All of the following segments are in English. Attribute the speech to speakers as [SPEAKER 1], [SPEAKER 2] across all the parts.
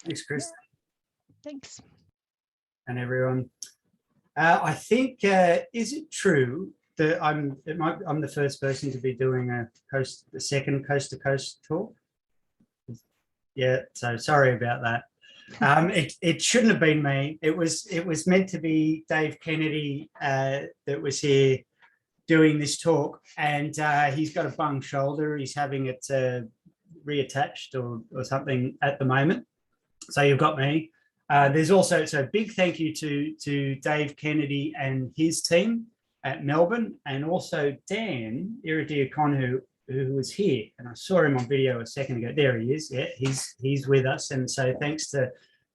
[SPEAKER 1] Thanks, Chris.
[SPEAKER 2] Thanks.
[SPEAKER 1] And everyone. I think, is it true that I'm the first person to be doing the second coast to coast talk? Yeah, so sorry about that. It shouldn't have been me. It was meant to be Dave Kennedy that was here doing this talk, and he's got a bung shoulder. He's having it reattached or something at the moment. So you've got me. There's also, so big thank you to Dave Kennedy and his team at Melbourne, and also Dan Ierodiaconou, who was here, and I saw him on video a second ago. There he is. Yeah, he's with us, and so thanks to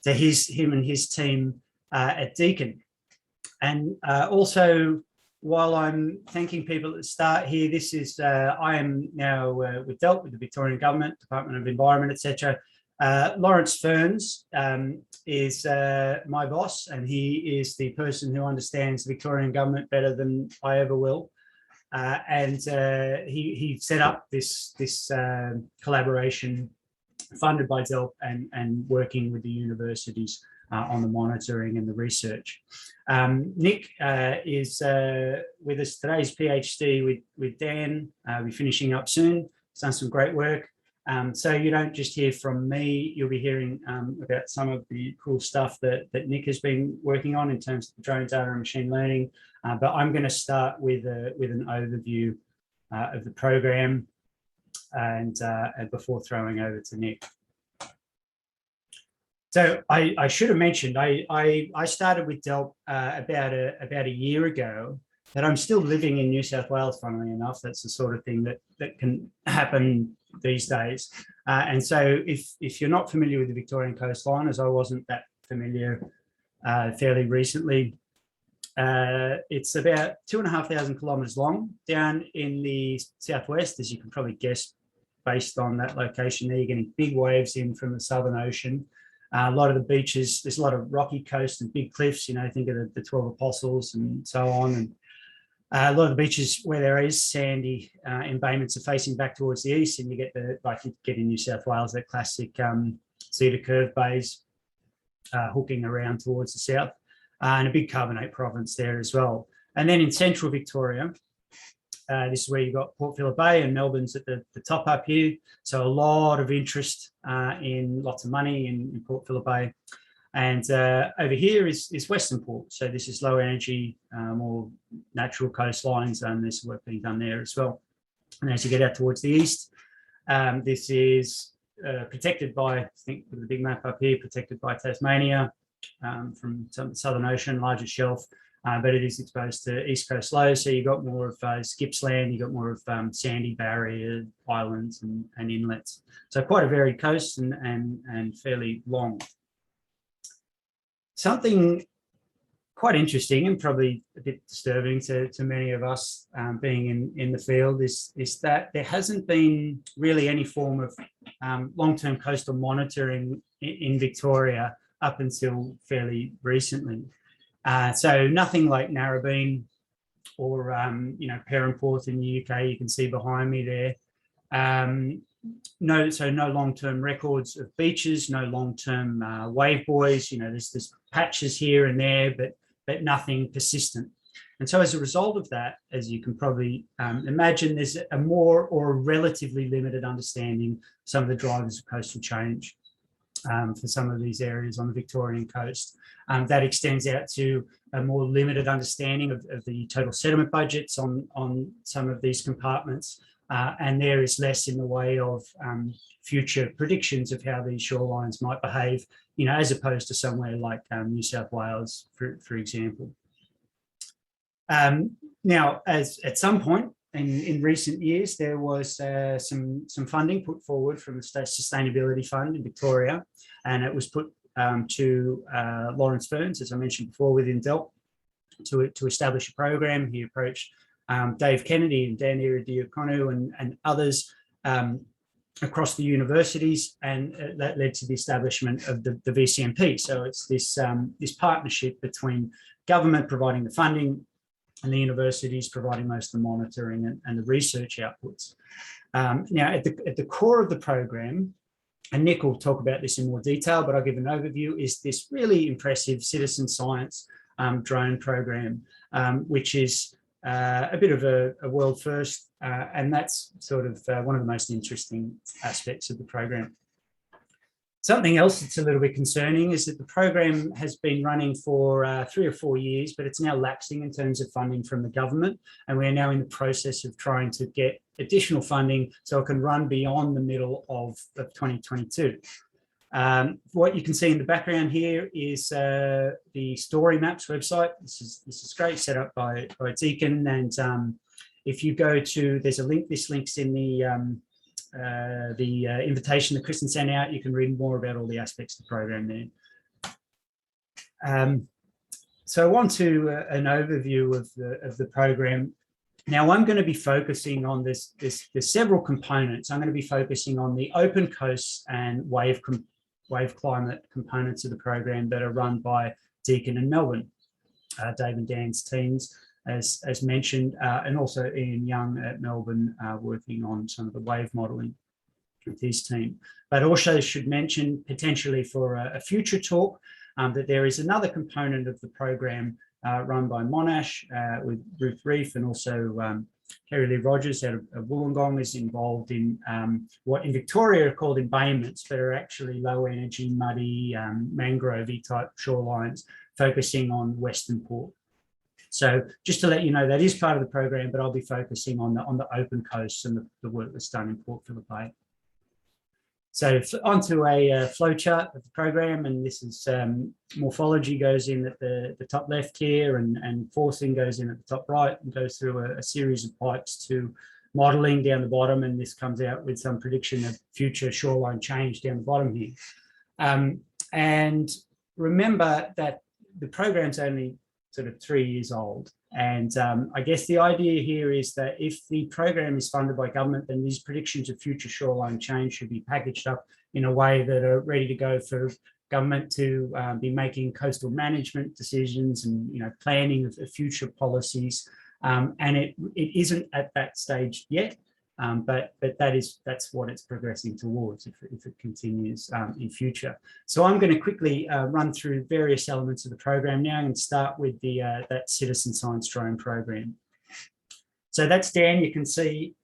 [SPEAKER 1] him and his team at Deakin. And also, while I'm thanking people at the start here, this is I am now with DELWP, with the Victorian Government, Department of Environment, etc. Lawrence Ferns is my boss, and he is the person who understands the Victorian Government better than I ever will. And he set up this collaboration funded by DELWP and working with the universities on the monitoring and the research. Nick is with us today. He's PhD with Dan. We're finishing up soon. He's done some great work. So you don't just hear from me, you'll be hearing about some of the cool stuff that Nick has been working on in terms of drone data and machine learning. But I'm going to start with an overview of the program and before throwing over to Nick. So I should have mentioned, I started with DELWP about a year ago, but I'm still living in New South Wales, funnily enough. That's the sort of thing that can happen these days. And so if you're not familiar with the Victorian coastline, as I wasn't that familiar fairly recently, it's about 2,500 kilometres long down in the southwest, as you can probably guess based on that location there. You're getting big waves in from the Southern Ocean. A lot of the beaches, there's a lot of rocky coast and big cliffs, you know, think of the 12 Apostles and so on. And a lot of the beaches where there is sandy embayments are facing back towards the east, and you get like you get in New South Wales, that classic cedar curve bays hooking around towards the south, and a big carbonate province there as well. And then in central Victoria, this is where you've got Port Phillip Bay, and Melbourne's at the top up here. So a lot of interest in lots of money in Port Phillip Bay. And over here is Western Port. So this is low energy, more natural coastlines, and there's work being done there as well. And as you get out towards the east, this is protected by, I think with the big map up here, protected by Tasmania from the Southern Ocean, larger shelf, but it is exposed to east coast lows. So you've got more of Gippsland, you've got more of sandy barrier islands and inlets. So quite a varied coast and fairly long. Something quite interesting and probably a bit disturbing to many of us being in the field is that there hasn't been really any form of long-term coastal monitoring in Victoria up until fairly recently. So nothing like Narrabeen or Perranporth in the UK, you can see behind me there. No long-term records of beaches, no long-term wave buoys. You know, there's patches here and there, but nothing persistent. And so as a result of that, as you can probably imagine, there's a more or relatively limited understanding of some of the drivers of coastal change for some of these areas on the Victorian coast. That extends out to a more limited understanding of the total settlement budgets on some of these compartments. And there is less in the way of future predictions of how these shorelines might behave, you know, as opposed to somewhere like New South Wales, for example. Now, as at some point in recent years, there was some funding put forward from the State Sustainability Fund in Victoria, and it was put to Lawrence Ferns, as I mentioned before, within DELWP, to establish a program. He approached Dave Kennedy and Dan Ierodiaconou and others across the universities, and that led to the establishment of the VCMP. So it's this partnership between government providing the funding and the universities providing most of the monitoring and the research outputs. Now, at the core of the program and Nick will talk about this in more detail, but I'll give an overview, is this really impressive citizen science drone program, which is a bit of a world first, and that's sort of one of the most interesting aspects of the program. Something else that's a little bit concerning is that the program has been running for 3 or 4 years, but it's now lapsing in terms of funding from the government. And we are now in the process of trying to get additional funding so it can run beyond the middle of 2022. What you can see in the background here is the Story Maps website. This is great, set up by Deakin. And if you go to, there's a link, this link's in the invitation that Kristen sent out. You can read more about all the aspects of the program there. So on to an overview of the program. Now I'm going to be focusing on this. There's several components. I'm going to be focusing on the open coast and wave climate components of the program that are run by Deakin and Melbourne, Dave and Dan's teams, as mentioned, and also Ian Young at Melbourne working on some of the wave modelling with his team. But also should mention potentially for a future talk that there is another component of the program run by Monash with Ruth Reef, and also Kerry Lee Rogers out of Wollongong is involved in what in Victoria are called embayments, but are actually low energy, muddy, mangrove-y type shorelines, focusing on Western Port. So just to let you know, that is part of the program, but I'll be focusing on the open coast and the work that's done in Port Phillip Bay. So onto a flow chart of the program, and this is morphology goes in at the top left here, and forcing goes in at the top right, and goes through a series of pipes to modelling down the bottom, and this comes out with some prediction of future shoreline change down the bottom here. And remember that the program's only sort of 3 years old. And I guess the idea here is that if the program is funded by government, then these predictions of future shoreline change should be packaged up in a way that are ready to go for government to be making coastal management decisions and planning of future policies. And it isn't at that stage yet, but that's what it's progressing towards if it continues in future. So I'm going to quickly run through various elements of the program now and start with that citizen science drone program. So that's Dan. You can see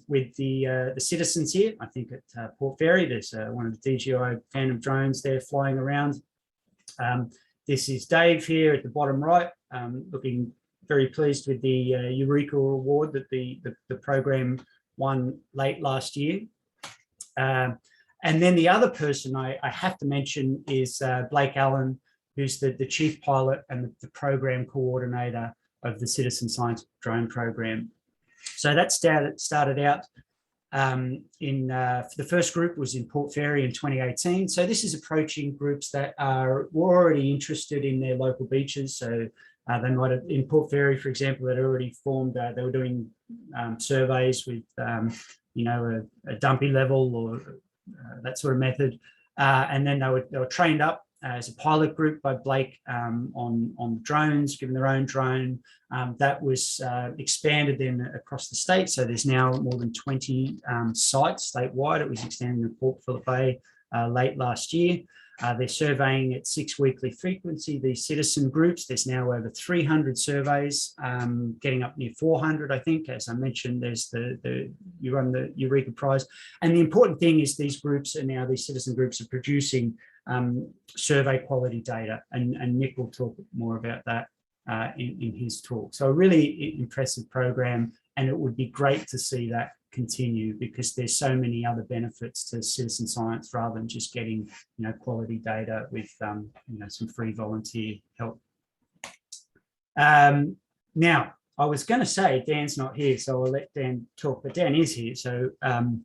[SPEAKER 1] with the citizens here. I think at Port Fairy there's one of the DJI Phantom drones there flying around. This is Dave here at the bottom right, looking very pleased with the Eureka award that the program won late last year. And then the other person I have to mention is Blake Allan, who's the chief pilot and the program coordinator of the Citizen Science Drone Program. So that started out the first group was in Port Fairy in 2018. So this is approaching groups that were already interested in their local beaches. So they might have, in Port Fairy, for example, that already formed, they were doing surveys with, a dumpy level or that sort of method. And then they were trained up as a pilot group by Blake on drones, given their own drone. That was expanded then across the state. So there's now more than 20 sites statewide. It was extended in Port Phillip Bay late last year. They're surveying at 6 weekly frequency, these citizen groups. There's now over 300 surveys, getting up near 400, I think. As I mentioned, there's you run the Eureka Prize. And the important thing is these citizen groups are producing survey quality data. And Nick will talk more about that in his talk. So a really impressive program, and it would be great to see that continue, because there's so many other benefits to citizen science rather than just getting quality data with some free volunteer help. Now I was going to say Dan's not here, so I'll let Dan talk, but Dan is here, so I'm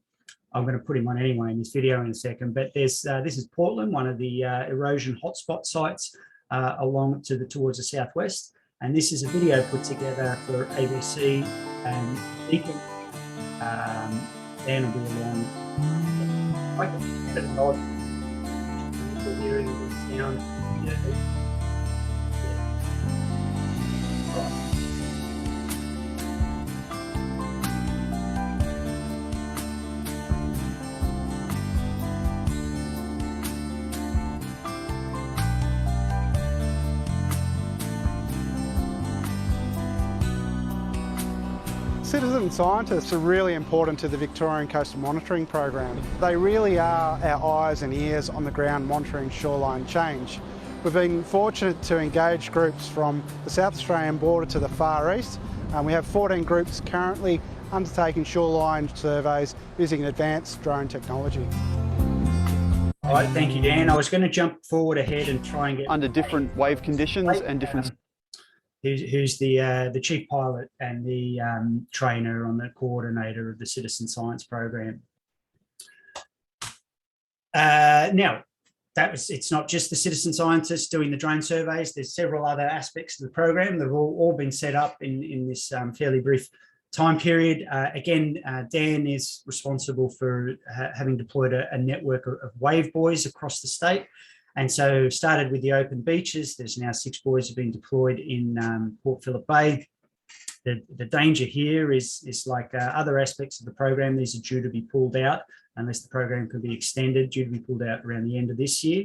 [SPEAKER 1] going to put him on anyway in this video in a second. But this is Portland, one of the erosion hotspot sites towards the southwest, and this is a video put together for ABC and Deakin. Dan will be along. I can get an odd hearing the sound. Right.
[SPEAKER 2] Citizen scientists are really important to the Victorian Coastal Monitoring Program. They really are our eyes and ears on the ground monitoring shoreline change. We've been fortunate to engage groups from the South Australian border to the Far East. We have 14 groups currently undertaking shoreline surveys using advanced drone technology.
[SPEAKER 1] All right, thank you, Dan. I was going to jump forward ahead and try and get
[SPEAKER 3] under different wave conditions and different.
[SPEAKER 1] Who's the chief pilot and the trainer on the coordinator of the citizen science program. Now, it's not just the citizen scientists doing the drone surveys. There's several other aspects of the program that have all been set up in this fairly brief time period. Again, Dan is responsible for having deployed a network of wave buoys across the state. And so started with the open beaches. There's now 6 buoys have been deployed in Port Phillip Bay. The danger here is like other aspects of the program. These are due to be pulled out unless the program can be extended, due to be pulled out around the end of this year.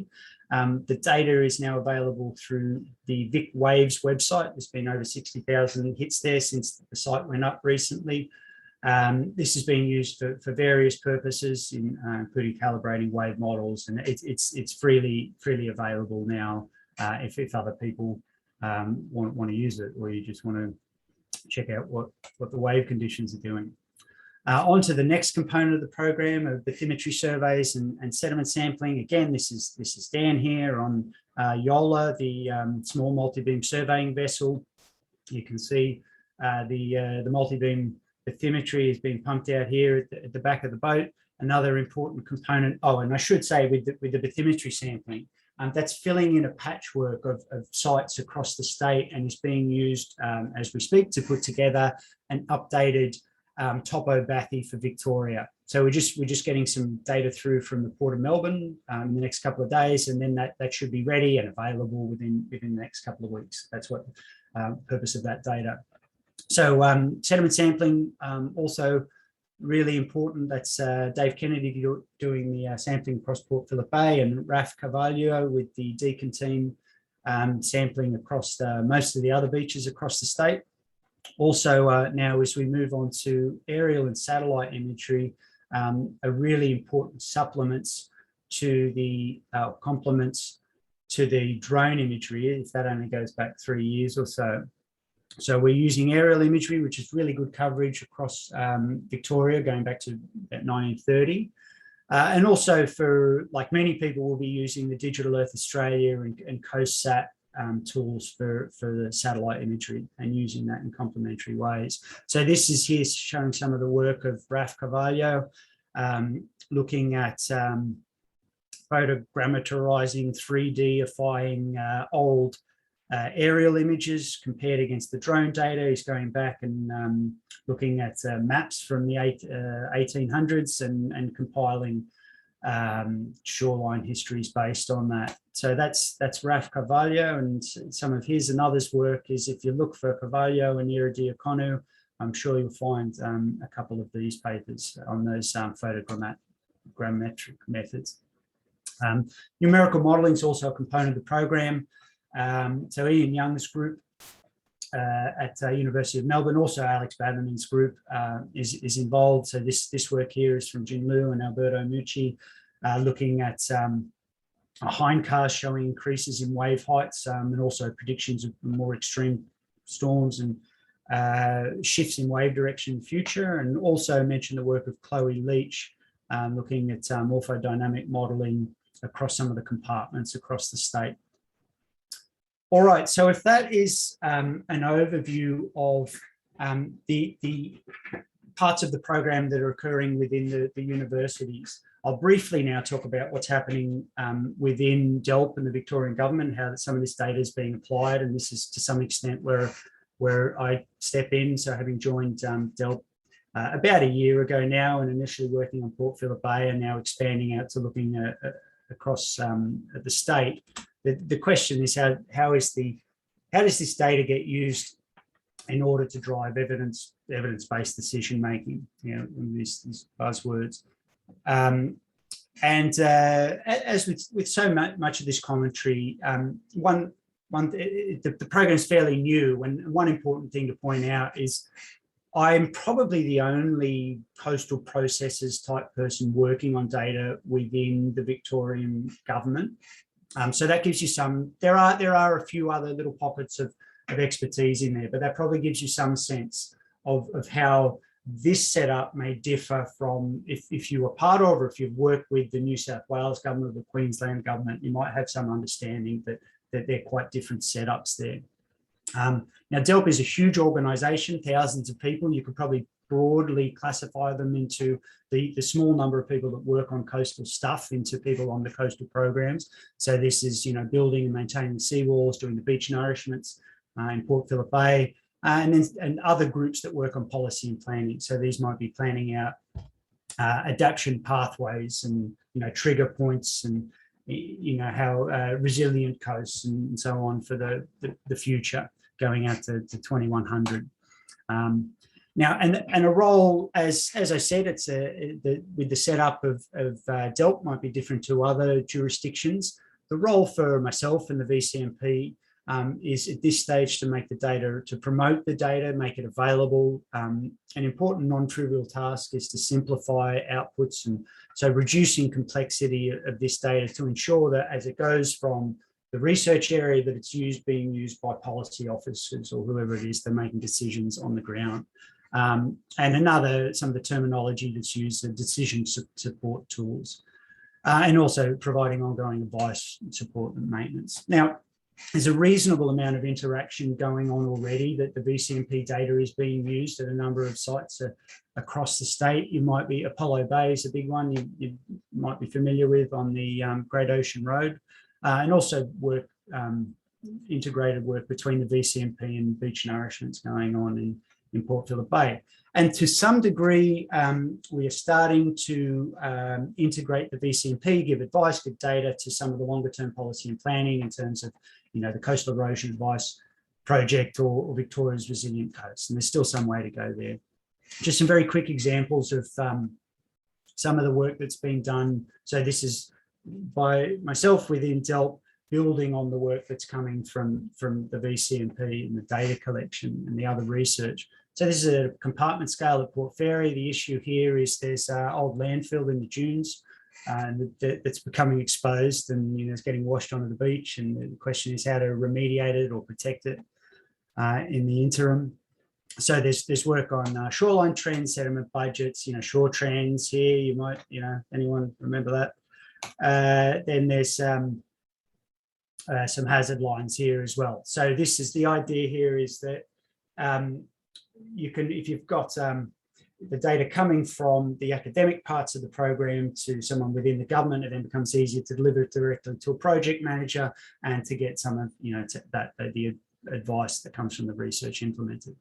[SPEAKER 1] The data is now available through the Vic Waves website. There's been over 60,000 hits there since the site went up recently. This is being used for various purposes, including calibrating wave models, and it's freely available now if other people want to use it, or you just want to check out what the wave conditions are doing. On to the next component of the program of bathymetry surveys and sediment sampling. Again, this is Dan here on Yola, the small multi-beam surveying vessel. You can see the multi-beam bathymetry is being pumped out here at the back of the boat. Another important component, and I should say with the bathymetry sampling, that's filling in a patchwork of sites across the state and is being used as we speak to put together an updated topo bathy for Victoria. So we're just getting some data through from the Port of Melbourne in the next couple of days, and then that should be ready and available within the next couple of weeks. That's what purpose of that data. So sediment sampling, also really important. That's Dave Kennedy doing the sampling across Port Phillip Bay, and Raf Carvalho with the Deakin team sampling across most of the other beaches across the state. Also now, as we move on to aerial and satellite imagery, are really important supplements to the complements to the drone imagery, if that only goes back 3 years or so. So we're using aerial imagery, which is really good coverage across Victoria, going back to about 1930. And also for, like many people, will be using the Digital Earth Australia and CoastSat tools for the satellite imagery and using that in complementary ways. So this is here showing some of the work of Raf Carvalho, looking at photogrammetrizing, 3D-ifying old aerial images compared against the drone data. He's going back and looking at maps from the 1800s and compiling shoreline histories based on that. So that's Raf Carvalho, and some of his and others' work is, if you look for Carvalho and Ierodiaconou, I'm sure you'll find a couple of these papers on those photogrammetric methods. Numerical modelling is also a component of the program. So Ian Young's group at University of Melbourne, also Alex Badman's group is involved. So this work here is from Jin Liu and Alberto Mucci, looking at a hindcast showing increases in wave heights and also predictions of more extreme storms and shifts in wave direction in the future. And also mention the work of Chloe Leach, looking at morphodynamic modelling across some of the compartments across the state. All right, so if that is an overview of the parts of the program that are occurring within the universities, I'll briefly now talk about what's happening within DELWP and the Victorian government, how some of this data is being applied, and this is to some extent where I step in. So having joined DELWP about a year ago now, and initially working on Port Phillip Bay, and now expanding out to looking across the state. The question is how does this data get used in order to drive evidence-based decision making? You know, these buzzwords. As with so much of this commentary, the program is fairly new. And one important thing to point out is I'm probably the only coastal processes type person working on data within the Victorian government. So that gives you some, there are a few other little pockets of expertise in there, but that probably gives you some sense of how this setup may differ from if you were part of, or if you've worked with the New South Wales government or the Queensland government, you might have some understanding that they're quite different setups there. Now, DELWP is a huge organisation, thousands of people. You could probably broadly classify them into the small number of people that work on coastal stuff into people on the coastal programs. So this is, building and maintaining seawalls, doing the beach nourishments in Port Phillip Bay, and other groups that work on policy and planning. So these might be planning out adaptation pathways and, trigger points and, how resilient coasts and so on for the future going out to 2100. Now, and a role, as I said, it's with the setup of DELWP might be different to other jurisdictions. The role for myself and the VCMP is at this stage to make the data, to promote the data, make it available. An important non-trivial task is to simplify outputs, and so reducing complexity of this data to ensure that as it goes from the research area, that it's being used by policy officers or whoever it is they're making decisions on the ground. And some of the terminology that's used, the decision support tools, and also providing ongoing advice, support and maintenance. Now, there's a reasonable amount of interaction going on already that the VCMP data is being used at a number of sites across the state. You might be, Apollo Bay is a big one you might be familiar with on the Great Ocean Road, and also integrated work between the VCMP and beach nourishments going on in Port Phillip Bay. And to some degree, we are starting to integrate the VCMP, give advice, give data to some of the longer term policy and planning in terms of, the Coastal Erosion Advice Project or Victoria's Resilient Coast. And there's still some way to go there. Just some very quick examples of some of the work that's been done. So this is by myself within DELWP, building on the work that's coming from the VCMP and the data collection and the other research. So this is a compartment scale at Port Fairy. The issue here is there's old landfill in the dunes that's becoming exposed and it's getting washed onto the beach. And the question is how to remediate it or protect it in the interim. So there's work on shoreline trends, sediment budgets, shore trends here. You might, anyone remember that? Then there's some hazard lines here as well. So this is the idea here is that you can, if you've got the data coming from the academic parts of the program to someone within the government, it then becomes easier to deliver it directly to a project manager and to get some of the advice that comes from the research implemented.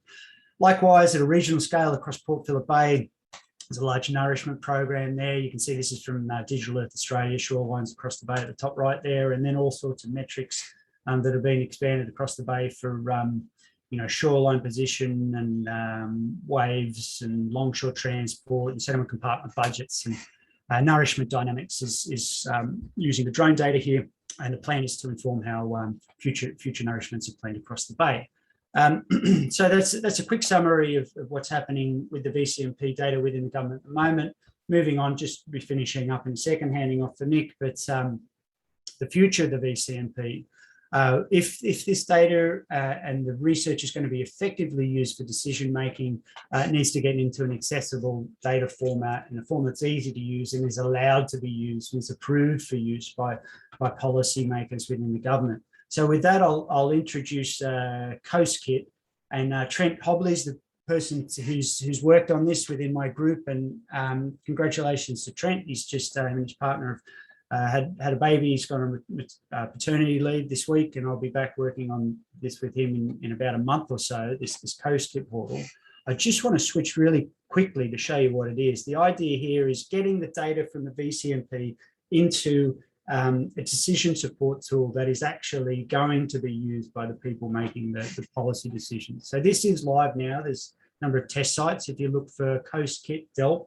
[SPEAKER 1] Likewise, at a regional scale across Port Phillip Bay, there's a large nourishment program there. You can see this is from Digital Earth Australia, shorelines across the bay at the top right there, and then all sorts of metrics that have been expanded across the bay for shoreline position and waves and longshore transport and sediment compartment budgets and nourishment dynamics is using the drone data here. And the plan is to inform how future nourishments are planned across the bay. So that's a quick summary of what's happening with the VCMP data within the government at the moment. Moving on, just be finishing up in a second, handing off to Nick, but the future of the VCMP, if this data and the research is going to be effectively used for decision making, it needs to get into an accessible data format in a form that's easy to use and is allowed to be used and is approved for use by policy makers within the government. So with that, I'll introduce CoastKit, and Trent Hobley's the person who's worked on this within my group, and congratulations to Trent. He's just his partner had a baby. He's gone on paternity leave this week, and I'll be back working on this with him in about a month or so, this CoastKit portal. I just want to switch really quickly to show you what it is. The idea here is getting the data from the VCMP into a decision support tool that is actually going to be used by the people making the policy decisions. So this is live now. There's a number of test sites. If you look for CoastKit DELWP,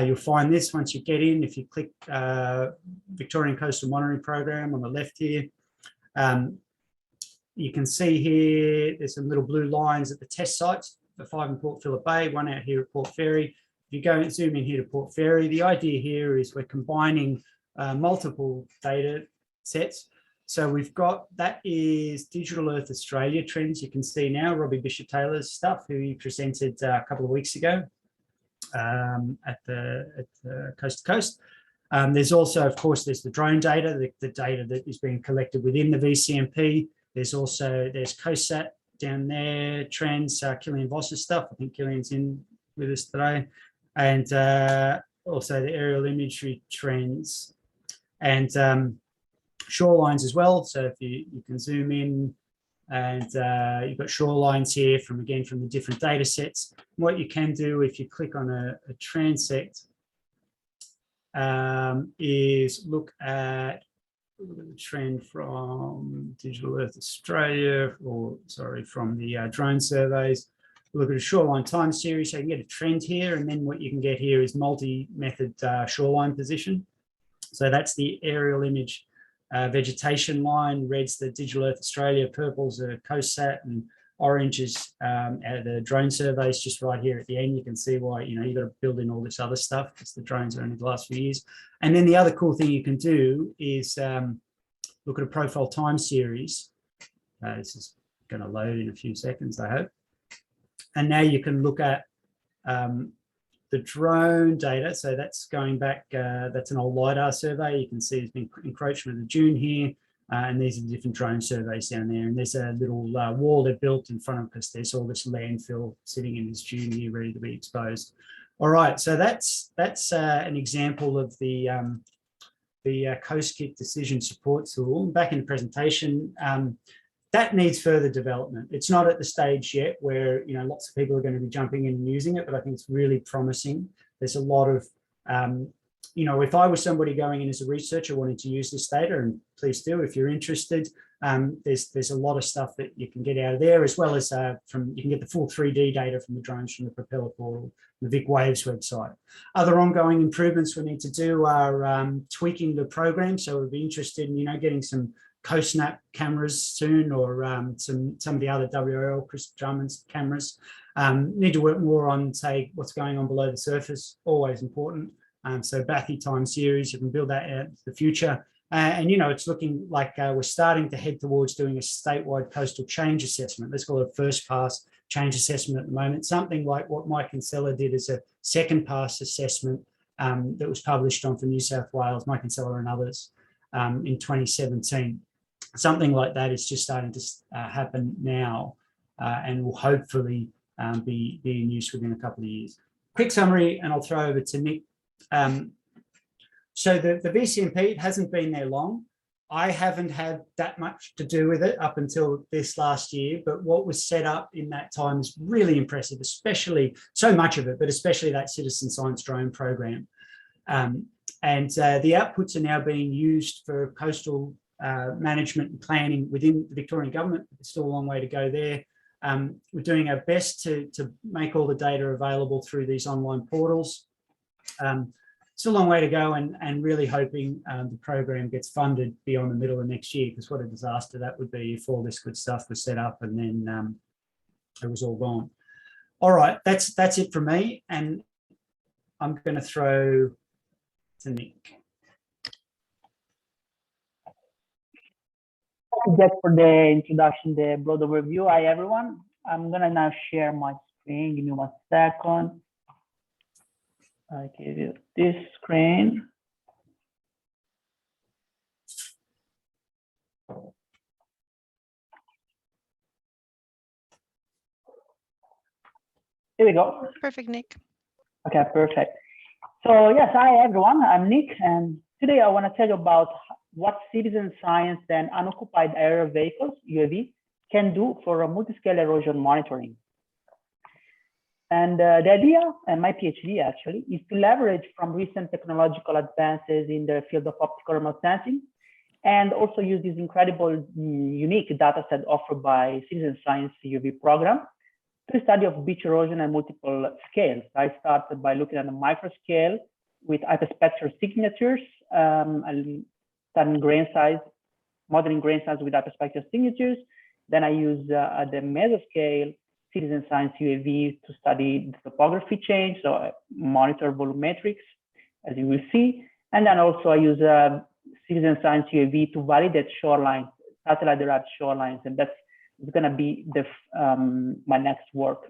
[SPEAKER 1] you'll find this once you get in. If you click Victorian Coastal Monitoring Program on the left here, you can see here there's some little blue lines at the test sites. 5 in Port Phillip Bay, 1 out here at Port Fairy. If you go and zoom in here to Port Fairy, the idea here is we're combining multiple data sets. So we've got, that is Digital Earth Australia trends. You can see now Robbie Bishop-Taylor's stuff, who he presented a couple of weeks ago at the Coast to Coast. There's also, of course, there's the drone data, the data that is being collected within the VCMP. There's COSAT down there, trends, Killian Voss's stuff. I think Killian's in with us today. And also the aerial imagery trends and shorelines as well. So if you can zoom in, and you've got shorelines here from the different data sets. What you can do if you click on a transect is look at the trend from Digital Earth Australia, or sorry, from the drone surveys. Look at a shoreline time series, so you can get a trend here, and then what you can get here is multi-method shoreline position. So that's the aerial image vegetation line. Red's the Digital Earth Australia, purple's the COSAT, and orange is the drone surveys. Just right here at the end, you can see why, you know, you've got to build in all this other stuff because the drones are only the last few years. And then the other cool thing you can do is look at a profile time series. This is going to load in a few seconds, I hope. And now you can look at the drone data. So that's going back, that's an old LiDAR survey. You can see there's been encroachment of the dune here. And these are the different drone surveys down there. And there's a little wall they've built in front of us. There's all this landfill sitting in this dune here ready to be exposed. All right, so that's an example of the CoastKit decision support tool. Back in the presentation, that needs further development. It's not at the stage yet where, you know, lots of people are going to be jumping in and using it, but I think it's really promising. There's a lot of, you know, if I was somebody going in as a researcher wanting to use this data, and please do if you're interested, there's a lot of stuff that you can get out of there, as well as you can get the full 3D data from the drones from the Propeller portal, the Vic Waves website. Other ongoing improvements we need to do are tweaking the program. So we'd be interested in, you know, getting some CoSnap cameras soon, or some of the other WRL, Chris Drummond's cameras. Need to work more on, say, what's going on below the surface, always important. So Bathy time series, you can build that out into the future. And, you know, it's looking like we're starting to head towards doing a statewide coastal change assessment. Let's call it a first pass change assessment at the moment, something like what Mike Kinsella did as a second pass assessment that was published on for New South Wales, Mike Kinsella and others, in 2017. Something like that is just starting to happen now, and will hopefully be in use within a couple of years. Quick summary, and I'll throw over to Nick. So the VCMP, it hasn't been there long. I haven't had that much to do with it up until this last year, but what was set up in that time is really impressive, especially, so much of it, but especially that citizen science drone program. And the outputs are now being used for coastal management and planning within the Victorian government. There's still a long way to go there. We're doing our best to make all the data available through these online portals. Still a long way to go, and really hoping the program gets funded beyond the middle of next year, because what a disaster that would be if all this good stuff was set up and then it was all gone. All right, that's it from me, and I'm going to throw to Nick.
[SPEAKER 4] Just for the introduction, the broad overview. Hi, everyone. I'm going to now share my screen. Give me 1 second. I give you this screen. Here we go.
[SPEAKER 5] Perfect, Nick.
[SPEAKER 4] Okay, perfect. So yes, hi everyone. I'm Nick, and today I want to tell you about what citizen science and unoccupied aerial vehicles (UAV) can do for a multi-scale erosion monitoring. And the idea, and my PhD actually, is to leverage from recent technological advances in the field of optical remote sensing, and also use this incredible, unique data set offered by Citizen Science UV program to study of beach erosion at multiple scales. I started by looking at a micro scale with hyperspectral signatures, and studying grain size, modeling grain size with hyperspectral signatures. Then I use the meso scale citizen science UAV to study the topography change, so I monitor volumetrics, as you will see. And then also I use a citizen science UAV to validate shorelines, satellite-derived shorelines, and that's going to be the my next work.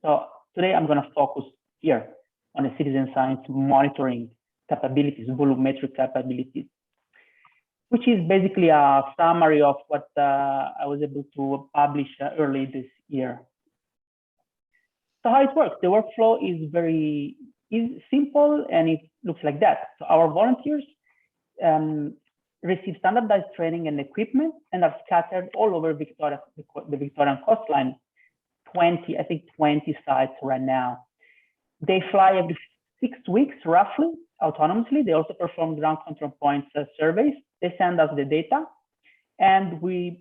[SPEAKER 4] So today I'm going to focus here on the citizen science monitoring capabilities, volumetric capabilities, which is basically a summary of what I was able to publish early this year. So how it works, the workflow is very simple, and it looks like that. So our volunteers receive standardized training and equipment and are scattered all over Victoria, the Victorian coastline, 20 sites right now. They fly every 6 weeks, roughly, autonomously. They also perform ground control points surveys. They send us the data, and we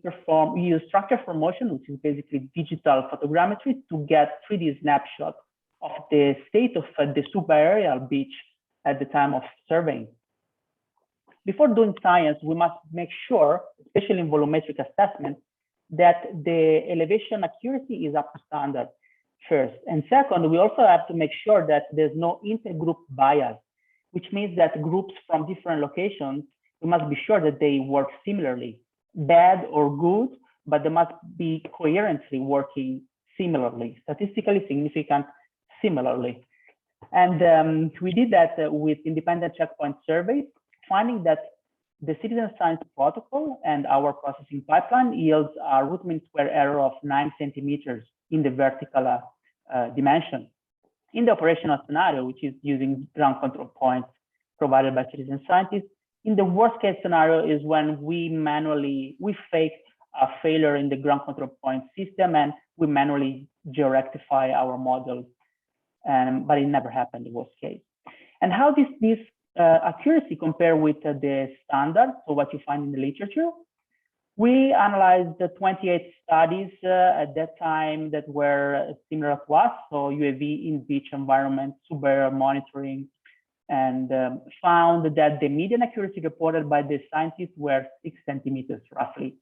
[SPEAKER 4] use structure for motion, which is basically digital photogrammetry, to get 3D snapshots of the state of the subaerial beach at the time of surveying. Before doing science, we must make sure, especially in volumetric assessment, that the elevation accuracy is up to standard first. And second, we also have to make sure that there's no intergroup bias, which means that groups from different locations, we must be sure that they work similarly, bad or good, but they must be coherently working similarly, statistically significant similarly. And we did that with independent checkpoint surveys, finding that the citizen science protocol and our processing pipeline yields a root mean square error of 9 centimeters in the vertical dimension. In the operational scenario, which is using ground control points provided by citizen scientists, in the worst case scenario is when we faked a failure in the ground control point system and we manually geo-rectify our models, but it never happened in the worst case. And how does this accuracy compare with the standard, so what you find in the literature? We analyzed the 28 studies at that time that were similar to us, so UAV in beach environment, subaerial monitoring, and found that the median accuracy reported by the scientists were 6 centimeters roughly.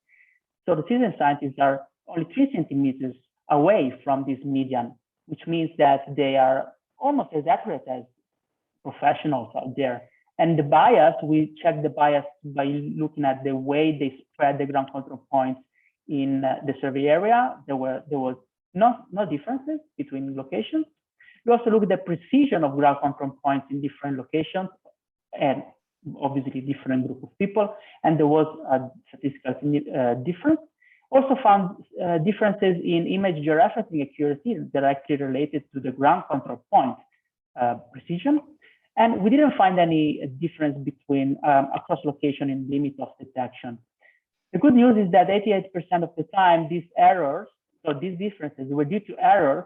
[SPEAKER 4] So the citizen scientists are only 3 centimeters away from this median, which means that they are almost as accurate as professionals out there. And the bias, we check the bias by looking at the way they spread the ground control points in the survey area. There was no differences between locations. We also look at the precision of ground control points in different locations, and obviously different group of people, and there was a statistical difference. Also found differences in image georeferencing accuracy directly related to the ground control point precision. And we didn't find any difference between across location in limit of detection. The good news is that 88% of the time, these errors, so these differences were due to errors,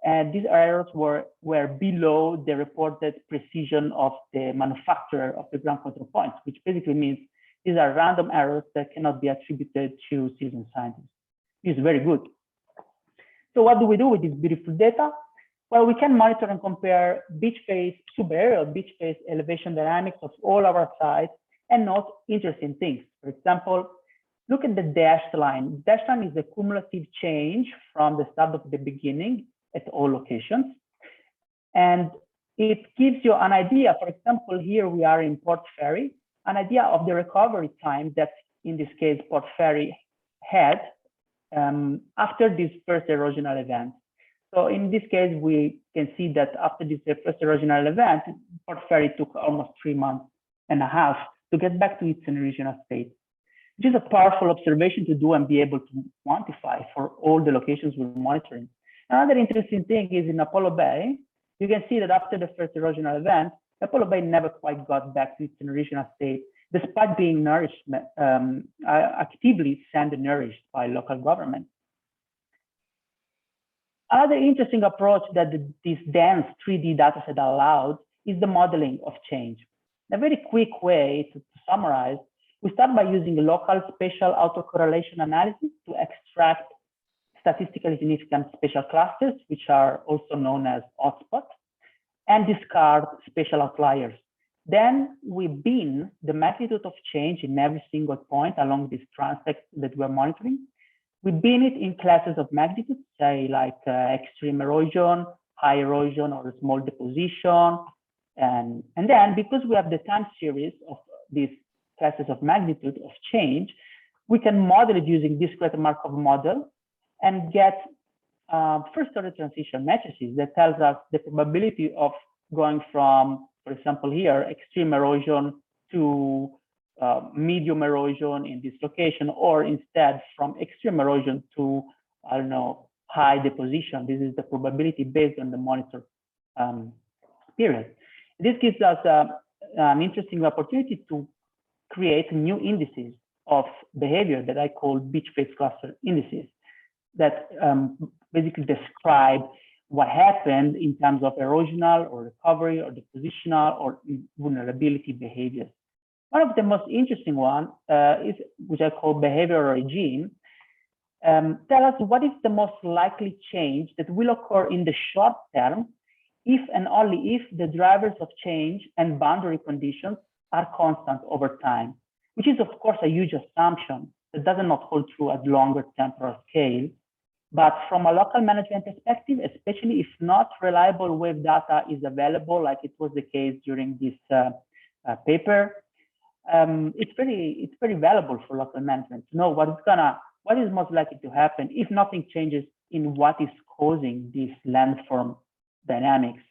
[SPEAKER 4] and these errors were below the reported precision of the manufacturer of the ground control points, which basically means these are random errors that cannot be attributed to citizen scientists. This is very good. So what do we do with this beautiful data? Well, we can monitor and compare beach face, subaerial beach face elevation dynamics of all our sites and note interesting things. For example, look at the dashed line. The dashed line is the cumulative change from the start of the beginning at all locations. And it gives you an idea. For example, here we are in Port Fairy, an idea of the recovery time that, in this case, Port Fairy had after this first erosional event. So in this case, we can see that after this first erosional event, Port Fairy took almost 3.5 months to get back to its original state, which is a powerful observation to do and be able to quantify for all the locations we're monitoring. Another interesting thing is in Apollo Bay, you can see that after the first erosional event, Apollo Bay never quite got back to its original state, despite being nourished, actively sent and nourished by local government. Another interesting approach that this dense 3D dataset allowed is the modeling of change. A very quick way to summarize, we start by using local spatial autocorrelation analysis to extract statistically significant spatial clusters, which are also known as hotspots, and discard spatial outliers. Then we bin the magnitude of change in every single point along this transect that we're monitoring, We bin it in classes of magnitude, say like extreme erosion, high erosion, or small deposition. And then because we have the time series of these classes of magnitude of change, we can model it using discrete Markov model and get first order transition matrices that tells us the probability of going from, for example, here, extreme erosion to medium erosion in this location, or instead from extreme erosion to, I don't know, high deposition. This is the probability based on the monitor period. This gives us an interesting opportunity to create new indices of behavior that I call beach phase cluster indices that basically describe what happened in terms of erosional or recovery or depositional or vulnerability behaviors. One of the most interesting one is, which I call behavioral regime, tell us what is the most likely change that will occur in the short term if and only if the drivers of change and boundary conditions are constant over time, which is of course a huge assumption that does not hold true at longer temporal scale. But from a local management perspective, especially if not reliable wave data is available, like it was the case during this paper, it's very valuable for local management to know what is most likely to happen if nothing changes in what is causing this landform dynamics.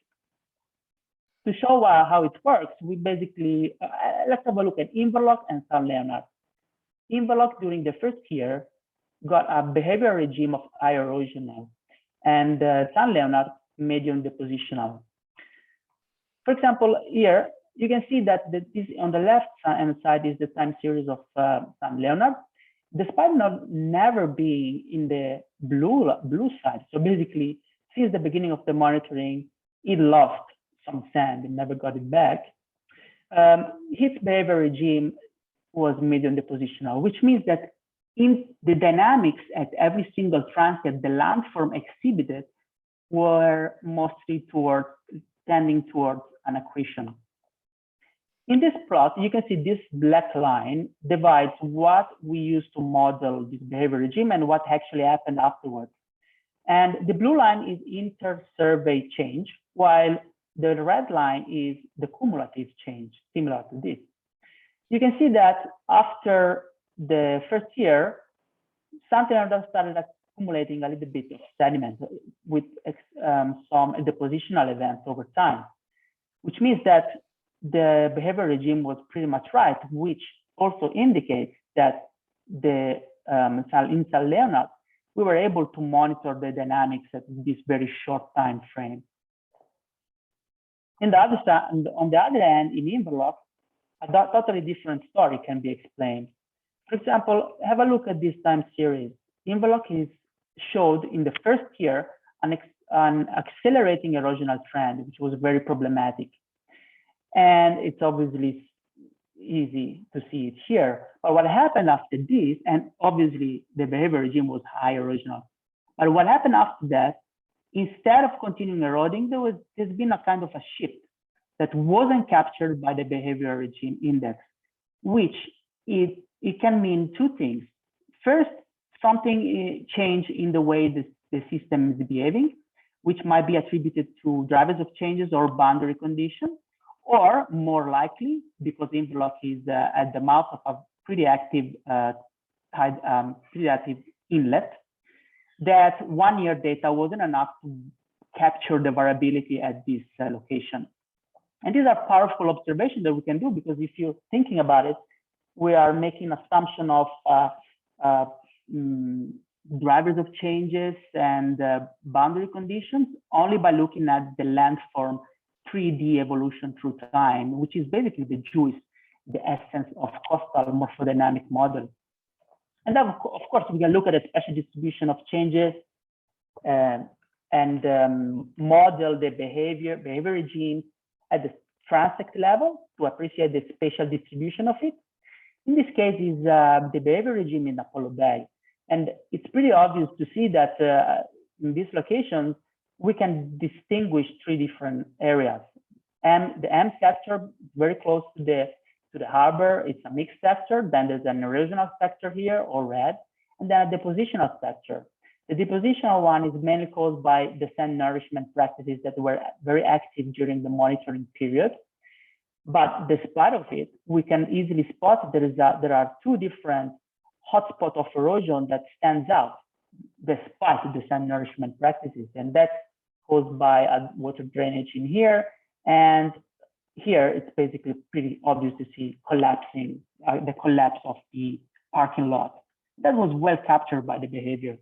[SPEAKER 4] To show how it works, we basically, let's have a look at Inverloch and San Leonard. Inverloch during the first year got a behavioral regime of high erosional, and San Leonard medium depositional. For example, here you can see that this on the left hand side is the time series of San Leonard, despite never being in the blue side. So basically, since the beginning of the monitoring, it lost some sand and never got it back. Its behavior regime was medium depositional, which means that in the dynamics at every single transient the landform exhibited were mostly tending towards an accretion. In this plot, you can see this black line divides what we use to model this behavior regime and what actually happened afterwards. And the blue line is inter-survey change, while the red line is the cumulative change, similar to this. You can see that after the first year, San Leonard started accumulating a little bit of sediment with some depositional events over time, which means that the behavior regime was pretty much right, which also indicates that in San Leonard, we were able to monitor the dynamics at this very short time frame. On the other hand, in Inverloch, a totally different story can be explained. For example, have a look at this time series. Inverloch showed in the first year an accelerating erosional trend, which was very problematic. And it's obviously easy to see it here. But what happened after this, and obviously the behavior regime was high erosional. But what happened after that, instead of continuing eroding, there's been a kind of a shift that wasn't captured by the behavior regime index, which it can mean two things. First, something changed in the way the system is behaving, which might be attributed to drivers of changes or boundary conditions, or more likely, because Inverloch is at the mouth of a pretty active inlet, that 1 year data wasn't enough to capture the variability at this location. And these are powerful observations that we can do, because if you're thinking about it, we are making assumption of drivers of changes and boundary conditions only by looking at the landform 3D evolution through time, which is basically the juice, the essence of coastal morphodynamic model. And then, of course, we can look at a special distribution of changes and model the behavior regime at the transect level to appreciate the spatial distribution of it. In this case, is the behavior regime in Apollo Bay. And it's pretty obvious to see that in these locations, we can distinguish three different areas. The M sector, very close to the harbor, it's a mixed sector. Then there's an erosional sector here, or red. and then a depositional spectrum. The depositional one is mainly caused by the sand nourishment practices that were very active during the monitoring period. But despite of it, we can easily spot there are two different hotspots of erosion that stands out despite the sand nourishment practices. And that's caused by a water drainage in here. And here, it's basically pretty obvious to see collapsing, the collapse of the parking lot. That was well captured by the behavior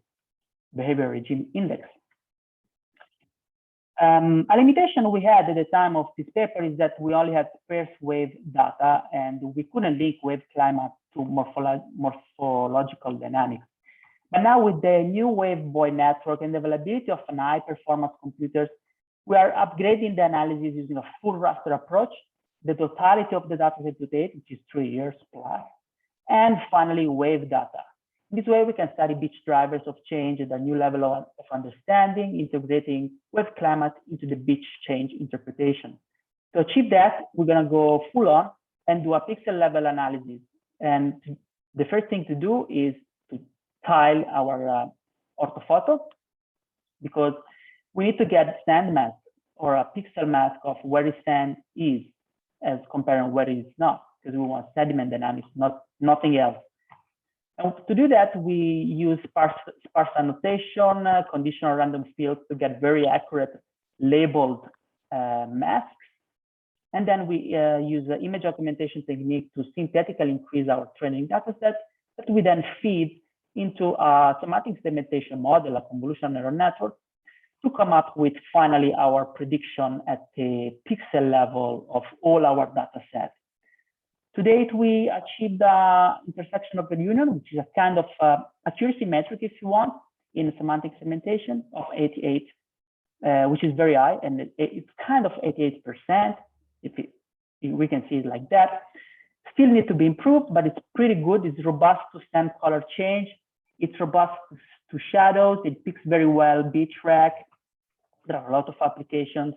[SPEAKER 4] regime index. A limitation we had at the time of this paper is that we only had sparse wave data and we couldn't link wave climate to morphological dynamics. But now with the new wave buoy network and the availability of an high performance computers, we are upgrading the analysis using a full raster approach, the totality of the data set to date, which is 3 years plus, and finally wave data. This way we can study beach drivers of change at a new level of understanding, integrating wave climate into the beach change interpretation. To achieve that, we're gonna go full on and do a pixel level analysis. And the first thing to do is to tile our orthophoto, because we need to get sand mask or a pixel mask of where the sand is as comparing where it is not, because we want sediment dynamics, nothing else. And to do that, we use sparse annotation, conditional random fields to get very accurate labeled masks. And then we use the image augmentation technique to synthetically increase our training data set that we then feed into a semantic segmentation model, a convolutional neural network, to come up with finally our prediction at the pixel level of all our data set. To date, we achieved the intersection of the union, which is a kind of accuracy metric, if you want, in semantic segmentation of 88, which is very high, and it's kind of 88%. We can see it like that. Still need to be improved, but it's pretty good. It's robust to sand color change. It's robust to shadows. It picks very well beach wreck. There are a lot of applications.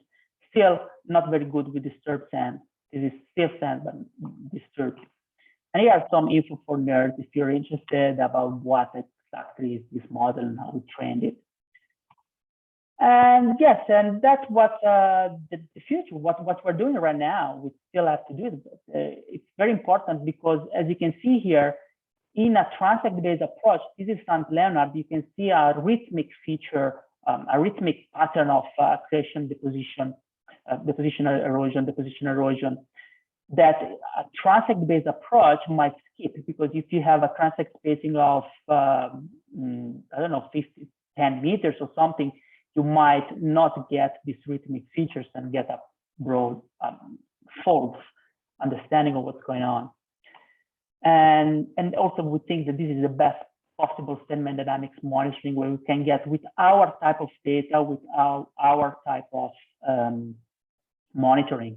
[SPEAKER 4] Still not very good with disturbed sand. This is still sand, but disturbed. And here are some info for nerds if you're interested about what exactly is this model and how we trained it. And yes, and that's what the future, what we're doing right now. We still have to do it. But, it's very important because, as you can see here, in a transect-based approach, this is St. Leonard, you can see a rhythmic feature, a rhythmic pattern of creation, deposition erosion, that a transect-based approach might skip, because if you have a transect spacing of, I don't know, 10 meters or something, you might not get these rhythmic features and get a broad false understanding of what's going on. And also we think that this is the best possible sediment dynamics monitoring, where we can get with our type of data, with our type of monitoring.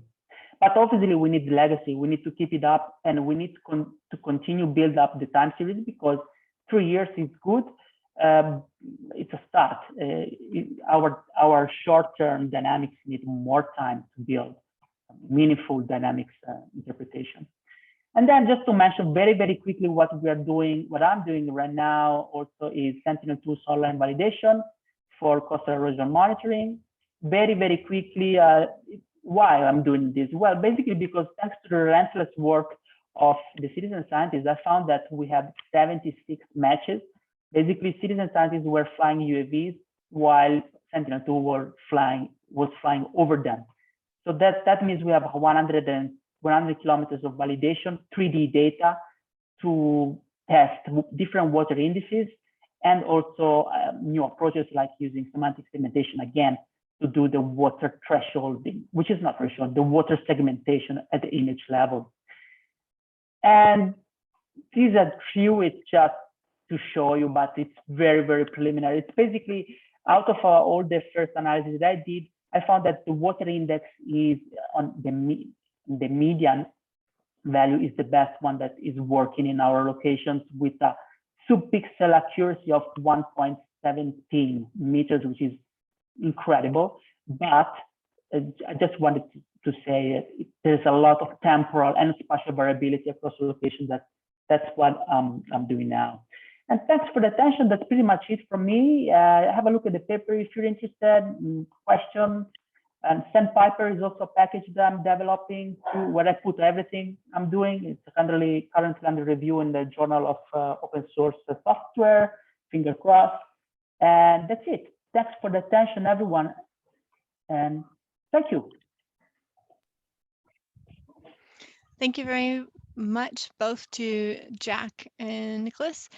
[SPEAKER 4] But obviously we need legacy, we need to keep it up, and we need to continue build up the time series, because 3 years is good. It's a start. Our short-term dynamics need more time to build meaningful dynamics interpretation. And then just to mention very, very quickly what we are doing, what I'm doing right now also is Sentinel-2 soil line validation for coastal erosion monitoring. Very, very quickly, why I'm doing this? Well, basically because thanks to the relentless work of the citizen scientists, I found that we have 76 matches. Basically, citizen scientists were flying UAVs while Sentinel-2 was flying over them. So that means we have 100 kilometers of validation, 3D data to test different water indices, and also new approaches like using semantic segmentation again to do the water thresholding, which is not threshold, the water segmentation at the image level. And these are few, it's just to show you, but it's very, very preliminary. It's basically out of all the first analysis that I did, I found that the water index is on the median value is the best one that is working in our locations, with a sub-pixel accuracy of 1.17 meters, which is incredible. But I just wanted to say there's a lot of temporal and spatial variability across the locations. That's what I'm doing now. And thanks for the attention. That's pretty much it from me. Have a look at the paper if you're interested. Questions. And Sandpiper is also a package that I'm developing where I put everything I'm doing. It's currently under review in the Journal of Open Source Software. Finger crossed. And that's it. Thanks for the attention, everyone. And thank you.
[SPEAKER 5] Thank you very much, both to Jack and Nicolas.